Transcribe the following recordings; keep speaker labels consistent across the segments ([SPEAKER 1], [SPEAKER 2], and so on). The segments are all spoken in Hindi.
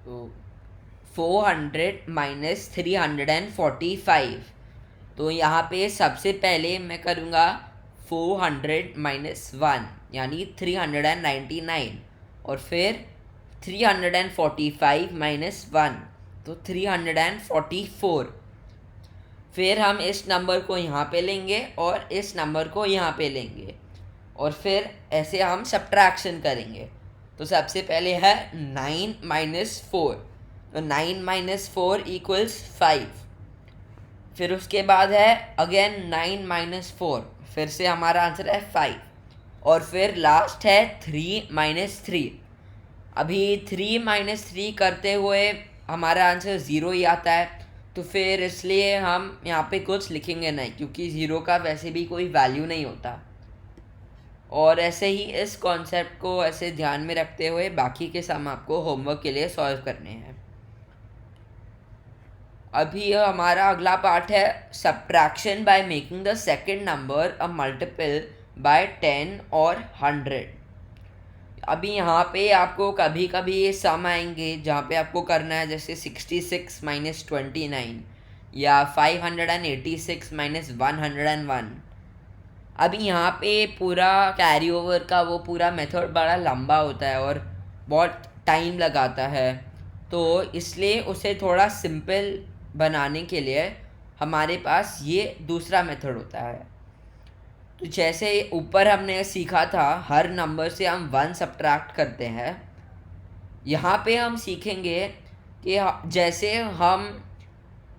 [SPEAKER 1] तो 400 माइनस 345, तो यहाँ पे सबसे पहले मैं करूँगा 400 माइनस 1 यानी 399, और फिर 345 माइनस 1 तो 344। फिर हम इस नंबर को यहाँ पे लेंगे और इस नंबर को यहाँ पे लेंगे, और फिर ऐसे हम सब्ट्रैक्शन करेंगे। तो सबसे पहले है 9 माइनस 4, तो 9 माइनस 4 इक्वल्स 5। फिर उसके बाद है अगेन 9 माइनस 4, फिर से हमारा आंसर है 5। और फिर लास्ट है 3 माइनस 3। अभी 3 माइनस 3 करते हुए हमारा आंसर 0 ही आता है, तो फिर इसलिए हम यहाँ पे कुछ लिखेंगे नहीं, क्योंकि 0 का वैसे भी कोई वैल्यू नहीं होता। और ऐसे ही इस कॉन्सेप्ट को ऐसे ध्यान में रखते हुए बाकी के सम आपको होमवर्क के लिए सॉल्व करने हैं। अभी हमारा अगला पार्ट है subtraction by making the second number a multiple bye 10 और 100। अभी यहाँ पे आपको कभी कभी ये सम आएंगे जहाँ पे आपको करना है, जैसे 66 माइनस 29 या 586 माइनस 101। अभी यहाँ पे पूरा कैरी ओवर का वो पूरा मेथड बड़ा लंबा होता है और बहुत टाइम लगाता है, तो इसलिए उसे थोड़ा सिंपल बनाने के लिए हमारे पास ये दूसरा मेथड होता है। तो जैसे ऊपर हमने सीखा था हर नंबर से हम 1 सब्ट्रैक्ट करते हैं, यहाँ पे हम सीखेंगे कि जैसे हम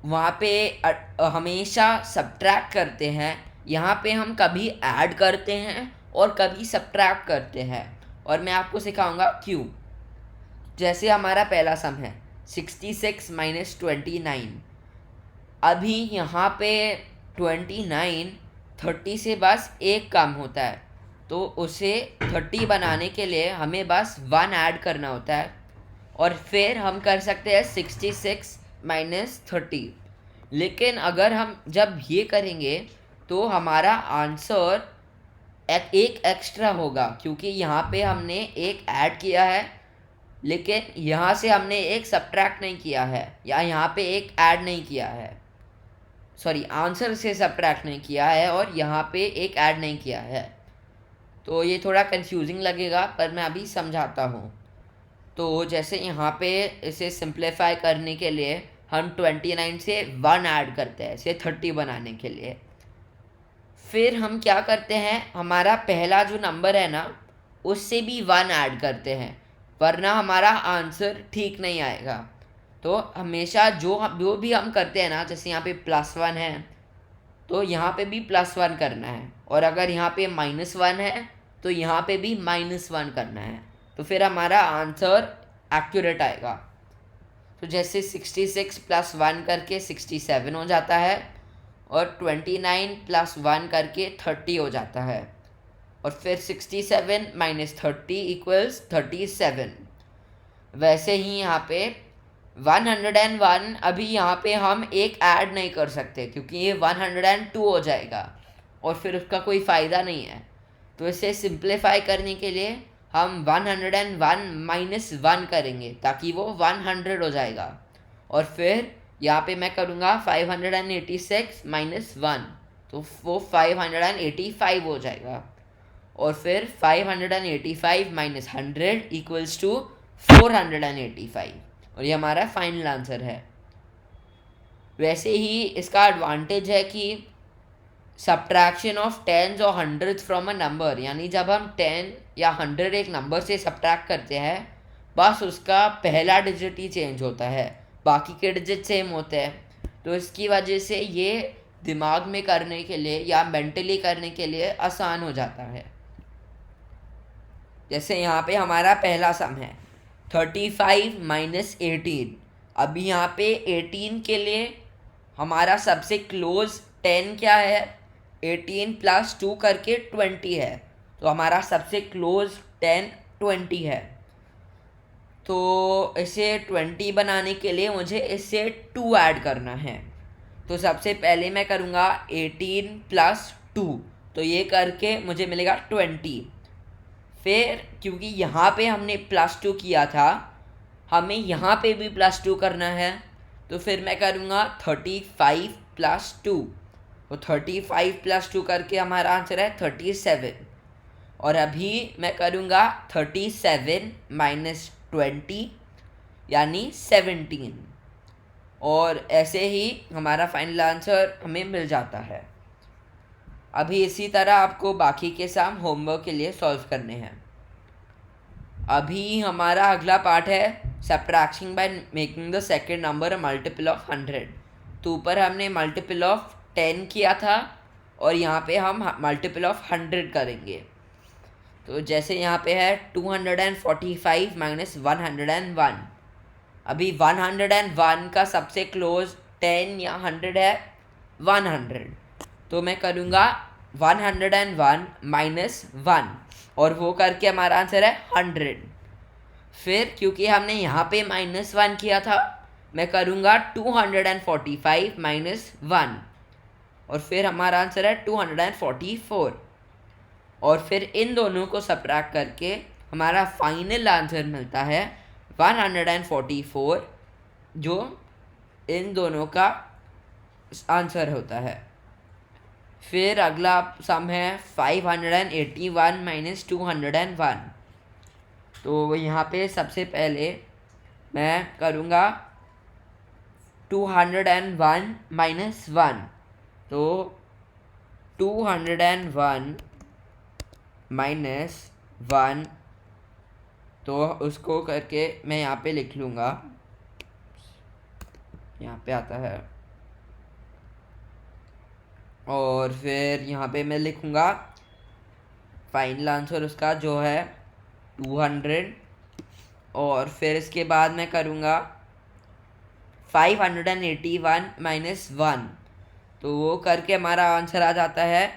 [SPEAKER 1] वहाँ पे हमेशा सब्ट्रैक्ट करते हैं, यहाँ पे हम कभी ऐड करते हैं और कभी सब्ट्रैक्ट करते हैं, और मैं आपको सिखाऊंगा क्यों। जैसे हमारा पहला सम है 66 माइनस 29। अभी यहाँ पे 29 30 से बस एक कम होता है, तो उसे 30 बनाने के लिए हमें बस 1 ऐड करना होता है, और फिर हम कर सकते हैं 66 माइनस 30। लेकिन अगर हम जब ये करेंगे तो हमारा आंसर एक एक्स्ट्रा होगा, क्योंकि यहाँ पे हमने एक ऐड किया है, लेकिन यहाँ से हमने एक सब्ट्रैक्ट नहीं किया है, या यहाँ पे एक ऐड नहीं किया है, सॉरी आंसर से सब्ट्रैक्ट नहीं किया है और यहाँ पे एक ऐड नहीं किया है। तो ये थोड़ा कंफ्यूजिंग लगेगा, पर मैं अभी समझाता हूँ। तो जैसे यहाँ पे इसे सिंप्लीफाई करने के लिए हम 29 से 1 ऐड करते हैं इसे 30 बनाने के लिए। फिर हम क्या करते हैं, हमारा पहला जो नंबर है ना उससे भी 1 ऐड करते हैं, वरना हमारा आंसर ठीक नहीं आएगा। तो हमेशा जो भी हम करते हैं ना, जैसे यहाँ पे +1 है तो यहाँ पे भी +1 करना है, और अगर यहाँ पे -1 है तो यहाँ पे भी -1 करना है, तो फिर हमारा आंसर एक्यूरेट आएगा। तो जैसे 66 + 1 करके 67 हो जाता है, और 29 + 1 करके 30 हो जाता है, और फिर 67 - 30 = 37। वैसे ही यहाँ पे 101 अभी यहाँ पे हम एक ऐड नहीं कर सकते, क्योंकि ये 102 हो जाएगा और फिर उसका कोई फ़ायदा नहीं है। तो इसे सिंप्लीफाई करने के लिए हम 101 - 1 करेंगे, ताकि वो 100 हो जाएगा, और फिर यहाँ पे मैं करूँगा 586 - 1, तो वो 585 हो जाएगा, और फिर 585 - 100 = 485, और ये हमारा फाइनल आंसर है। वैसे ही इसका एडवांटेज है कि सब्ट्रैक्शन ऑफ टेंस और हंड्रेड्स फ्रॉम अ नंबर, यानी जब हम 10 या 100 एक नंबर से सब्ट्रैक्ट करते हैं, बस उसका पहला डिजिट ही चेंज होता है, बाकी के डिजिट सेम होते हैं। तो इसकी वजह से ये दिमाग में करने के लिए या मेंटली करने के लिए आसान हो जाता है। जैसे यहाँ पे हमारा पहला सम है 35 - 18। अभी यहाँ पे 18 के लिए हमारा सबसे क्लोज 10 क्या है, 18 + 2 करके 20 है, तो हमारा सबसे क्लोज 10 20 है। तो इसे 20 बनाने के लिए मुझे इससे 2 ऐड करना है। तो सबसे पहले मैं करूँगा 18 + 2, तो ये करके मुझे मिलेगा 20। फिर क्योंकि यहाँ पे हमने +2 किया था, हमें यहाँ पे भी +2 करना है, तो फिर मैं करूँगा 35 + 2, तो 35 + 2 करके हमारा आंसर है 37। और अभी मैं करूँगा 37 - 20 यानी 17, और ऐसे ही हमारा फाइनल आंसर हमें मिल जाता है। अभी इसी तरह आपको बाकी के सम होमवर्क के लिए सॉल्व करने हैं। अभी हमारा अगला पार्ट है subtraction by making the second number a multiple of 100। तो ऊपर हमने मल्टीपल ऑफ 10 किया था और यहाँ पे हम मल्टीपल ऑफ 100 करेंगे। तो जैसे यहाँ पे है 245 - 101। अभी 101 का सबसे क्लोज 10 या 100 है 100, तो मैं करूँगा 101 - 1, और वो करके हमारा आंसर है 100। फिर क्योंकि हमने यहाँ पे -1 किया था, मैं करूँगा 245 - 1, और फिर हमारा आंसर है 244। और फिर इन दोनों को सब्ट्रैक्ट करके हमारा फाइनल आंसर मिलता है 144, जो इन दोनों का आंसर होता है। फिर अगला सम है 581 - 201। तो यहाँ पे सबसे पहले मैं करूँगा 201 - 1, तो 201 - 1, तो उसको करके मैं यहाँ पे लिख लूँगा, यहाँ पे आता है, और फिर यहाँ पे मैं लिखूँगा फाइनल आंसर उसका जो है 200। और फिर इसके बाद मैं करूँगा 581 - 1, तो वो करके हमारा आंसर आ जाता है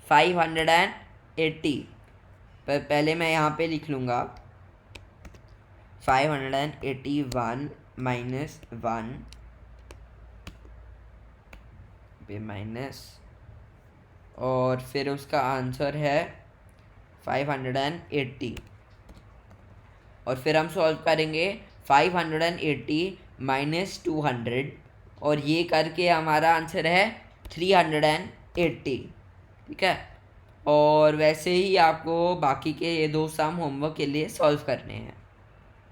[SPEAKER 1] 580। पर पहले मैं यहाँ पे लिख लूँगा 581 - 1 पे माइनस, और फिर उसका आंसर है 580। और फिर हम सॉल्व करेंगे 580 - 200, और ये करके हमारा आंसर है 380। ठीक है, और वैसे ही आपको बाकी के ये 2 सम होमवर्क के लिए सॉल्व करने हैं।